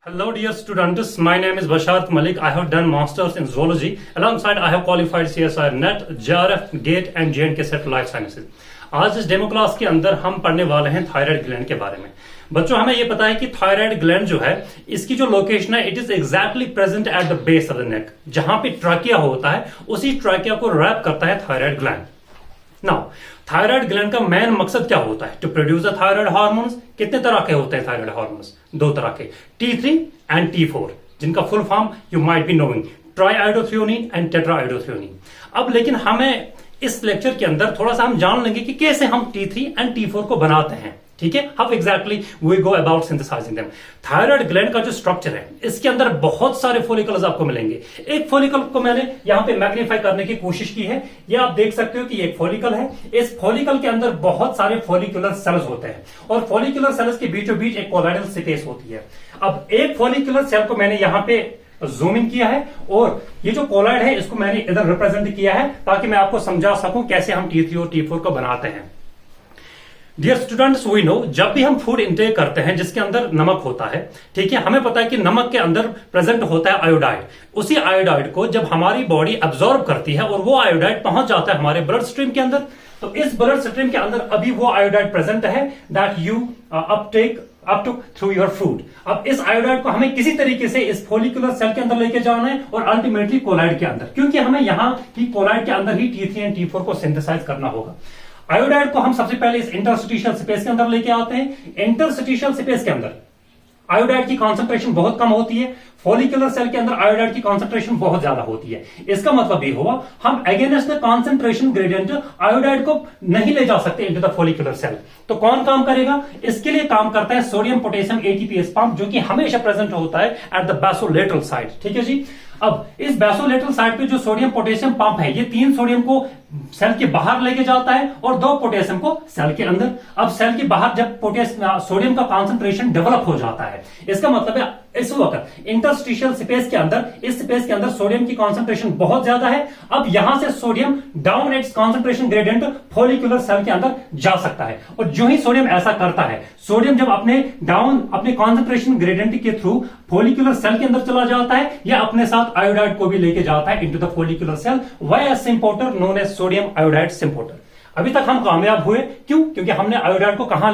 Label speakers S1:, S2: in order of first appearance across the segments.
S1: Hello dear students, my name is Basharth Malik. I have done masters in zoology. Alongside I have qualified CSIR NET, JRF, GATE and J&K Set Life Sciences. आज इस demo class के अंदर हम पढ़ने वाले हैं thyroid gland के बारे में। बच्चों हमें ये पता है कि थायराइड ग्लैंड जो है इसकी जो लोकेशन है it is exactly present at the base of the neck. जहां पे ट्रैकिया होता है उसी ट्रैकिया को रैप करता है thyroid gland. Now thyroid gland का मेन मकसद क्या होता है? To produce the thyroid hormones. कितने तरह के होते हैं थायराइड हार्मोन्स? दो तरह के, T3 एंड T4, जिनका full form you might be knowing, triiodothyronine and tetraiodothyronine. अब लेकिन हमें इस लेक्चर के अंदर थोड़ा सा हम जान लेंगे कि कैसे हम T3 एंड T4 को बनाते हैं। ठीक है, how exactly we go about synthesizing them. Thyroid gland का जो स्ट्रक्चर है इसके अंदर बहुत सारे फॉलिकल्स आपको मिलेंगे। एक फॉलिकल को मैंने यहां पे मैग्नीफाई करने की कोशिश की है। ये आप देख सकते हो कि ये एक फॉलिकल है। इस फॉलिकल के अंदर बहुत सारे फॉलिकुलर सेल्स होते हैं और फॉलिकुलर सेल्स के बीचों बीच एक कोलाइडल स्पेस होती है। अब एक फॉलिकुलर सेल को मैंने यहां पे जूम इन किया है और ये जो कोलाइड है इसको मैंने इधर रिप्रेजेंट किया है ताकि मैं आपको समझा सकूं कैसे हम T3 और T4 को बनाते हैं। डियर स्टूडेंट्स, वी नो जब भी हम फूड इंटेक करते हैं जिसके अंदर नमक होता है, ठीक है, हमें पता है कि नमक के अंदर प्रेजेंट होता है आयोडाइड। उसी आयोडाइड को जब हमारी बॉडी एब्जॉर्ब करती है और वो आयोडाइड पहुंच जाता है हमारे ब्लड स्ट्रीम के अंदर, तो इस ब्लड स्ट्रीम के अंदर अभी वो आयोडाइड प्रेजेंट है that you uptake up to through your food. अब इस आयोडाइड को हमें किसी तरीके से इस फॉलिकुलर सेल के अंदर लेके जाना है और अल्टीमेटली कोलाइड के अंदर, क्योंकि हमें यहां की कोलाइड के अंदर ही T3 एंड T4 को सिंथेसाइज करना होगा। आयोडाइड को हम सबसे पहले इस इंटरस्टिशियल स्पेस के अंदर लेके आते हैं। इंटरस्टिशियल स्पेस के अंदर आयोडाइड की कॉन्सेंट्रेशन बहुत कम होती है, फॉलिकुलर सेल के अंदर आयोडाइड की कॉन्सेंट्रेशन बहुत ज्यादा होती है। इसका मतलब ये हुआ हम against the concentration gradient iodide को नहीं ले जा सकते इनटू द फॉलिकुलर सेल। तो कौन काम करेगा? इसके लिए काम करता है सोडियम पोटेशियम ATPase पंप, जो कि हमेशा प्रेजेंट होता है एट द बेसोलेटरल साइड। ठीक है जी। अब इस बेसोलेटरल साइड पे जो सोडियम पोटेशियम पंप है ये 3 सोडियम को सेल के बाहर लेके जाता है और 2 पोटेशियम को सेल के अंदर। अब सेल के बाहर जब सोडियम का कॉन्सेंट्रेशन डेवलप हो जाता है, इसका मतलब है इस वक्त इंटरस्टिशियल स्पेस के अंदर, इस स्पेस के अंदर सोडियम की कॉन्सेंट्रेशन बहुत ज्यादा है। अब यहां से sodium down its concentration gradient follicular cell के अंदर जा सकता है। और जो ही सोडियम ऐसा करता है, सोडियम जब अपने कॉन्सेंट्रेशन ग्रेडियंट के थ्रू फॉलिकुलर सेल के अंदर चला जाता है या अपने साथ आयोडाइड को भी लेके जाता है into the follicular cell via symporter known as sodium iodide symporter. अभी तक हम कामयाब हुए, क्यों? क्योंकि हमने आयोडाइड को कहां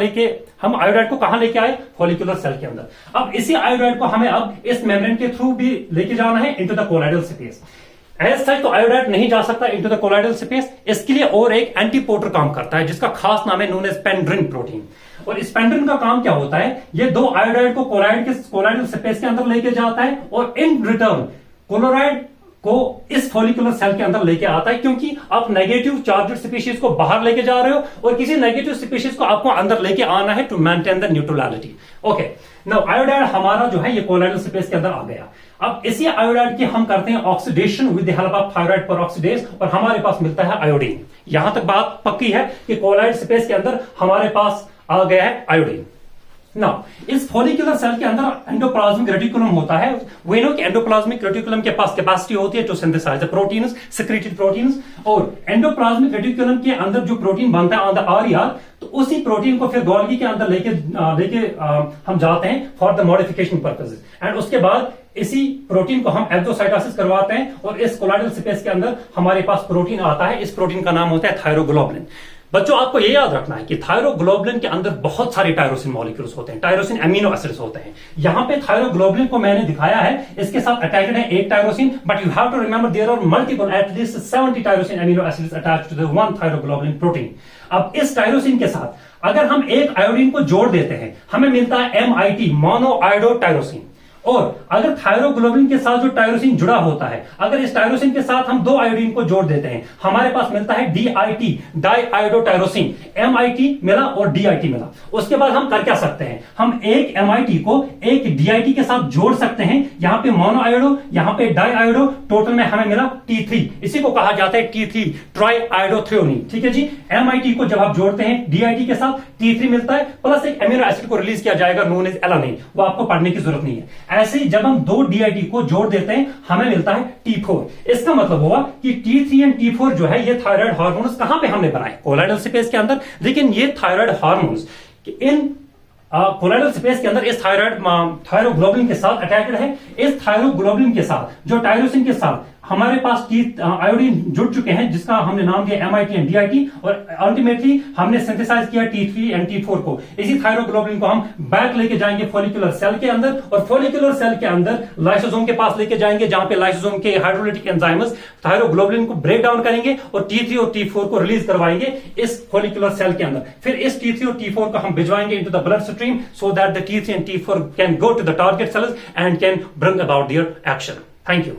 S1: लेके आए? फॉलिकुलर सेल के अंदर। अब इसी आयोडाइड को हमें अब इस मेम्ब्रेन के थ्रू भी लेके जाना है into the colloidal space. As such तो आयोडाइड नहीं जा सकता इनटू द कोलाइडल स्पेस। इसके लिए और एक एंटीपोर्टर काम करता है जिसका खास नाम है नोन एज पेंड्रिन प्रोटीन। और इस पेंड्रिन का काम क्या होता है? ये 2 आयोडाइड को कोलाइडल स्पेस के अंदर लेके जाता है और इन रिटर्न क्लोराइड को इस फॉलिकुलर सेल के अंदर लेके आता है, क्योंकि आप नेगेटिव चार्जड स्पीशीज को बाहर लेके जा रहे हो और किसी नेगेटिव स्पीशीज को आपको अंदर लेके आना है to maintain the neutrality. Okay, now iodide हमारा जो है ये कोलाइडल स्पेस के अंदर आ गया। अब इसी आयोडाइड की हम करते हैं oxidation with the help of thyroid peroxidase और हमारे पास मिलता है आयोडीन। यहां तक बात पक्की है कि कोलाइड स्पेस के अंदर हमारे पास आ गया है आयोडीन। नाउ इस फॉलिकुलर सेल के अंदर एंडोप्लाज्मिक रेटिकुलम होता है। वी नो कि एंडोप्लाज्मिक रेटिकुलम के पास कैपेसिटी होती है to synthesize the proteins, secreted proteins. और एंडोप्लाज्मिक रेटिकुलम के अंदर जो प्रोटीन बनता है ऑन द RER, तो उसी प्रोटीन को फिर गोल्गी के अंदर लेके हम जाते हैं for the modification purposes. And उसके बाद इसी प्रोटीन को हम एग्जोसाइटोसिस करवाते हैं और इस कोलाइडल स्पेस के अंदर हमारे पास प्रोटीन आता है। इस प्रोटीन का नाम होता है थायरोग्लोबुलिन। बच्चों आपको यह याद रखना है कि थायरोग्लोबुलिन के अंदर बहुत सारे टायरोसिन मॉलिक्यूल्स होते हैं, टायरोसिन अमीनो एसिड्स होते हैं। यहां पे थायरोग्लोबुलिन को मैंने दिखाया है, इसके साथ अटैच्ड है एक tyrosine, but you have to remember there are multiple at least 70 tyrosine amino acids attached to the one thyroglobulin protein. अब इस टायरोसिन के साथ अगर हम एक आयोडीन को जोड़ देते हैं हमें मिलता है MIT, मोनो आयोडो टायरोसिन। और अगर थायरोग्लोबुलिन के साथ जो टायरोसिन जुड़ा होता है, अगर इस टायरोसिन के साथ हम 2 आयोडीन को जोड़ देते हैं हमारे पास मिलता है DIT, diiodotyrosine. MIT मिला और DIT मिला। उसके बाद हम कर क्या सकते हैं? हम एक MIT को एक DIT के साथ जोड़ सकते हैं। यहां पे मोनो आयोडो, यहां पे डाई आयोडो, टोटल में हमें मिला T3। इसी को कहा जाता है T3, ट्राई आयोडोथ्रियोनिन। ठीक है जी। MIT को जब आप जोड़ते हैं DIT के साथ T3 मिलता है, प्लस एक अमीनो एसिड को रिलीज किया जाएगा नोन एज एलानिन। वो आपको पढ़ने की जरूरत नहीं है। ऐसे ही जब हम 2 DIT को जोड़ देते हैं हमें मिलता है T4। इसका मतलब हुआ कि T3 एंड T4 जो है ये थायराइड हार्मोन्स कहां पे हमने बनाए? कोलाइडल स्पेस के अंदर। लेकिन ये थायराइड हार्मोन्स इन कोलोइडल स्पेस के अंदर इस थायरोग्लोबुलिन के साथ अटैच्ड है। इस थायरोग्लोबुलिन के साथ जो टायरोसिन के साथ हमारे पास आयोडीन जुड़ चुके हैं, जिसका हमने नाम दिया MIT एंड DIT, और अल्टीमेटली हमने सिंथेसाइज किया T3 एंड T4 को। इसी थायरोग्लोबुलिन को हम बैक लेके जाएंगे फॉलिकुलर सेल के अंदर, और फॉलिकुलर सेल के अंदर लाइसोसोम के पास लेके जाएंगे, जहां पे लाइसोसोम के हाइड्रोलिटिक एंजाइम्स थायरोग्लोबुलिन को ब्रेक डाउन करेंगे और T3 और T4 को रिलीज करवाएंगे इस फॉलिकुलर सेल के अंदर। फिर इस T3 और T4 को हम भिजवाएंगे into the blood stream, so that the T3 and T4 can go to the target cells and can bring about their action. Thank you.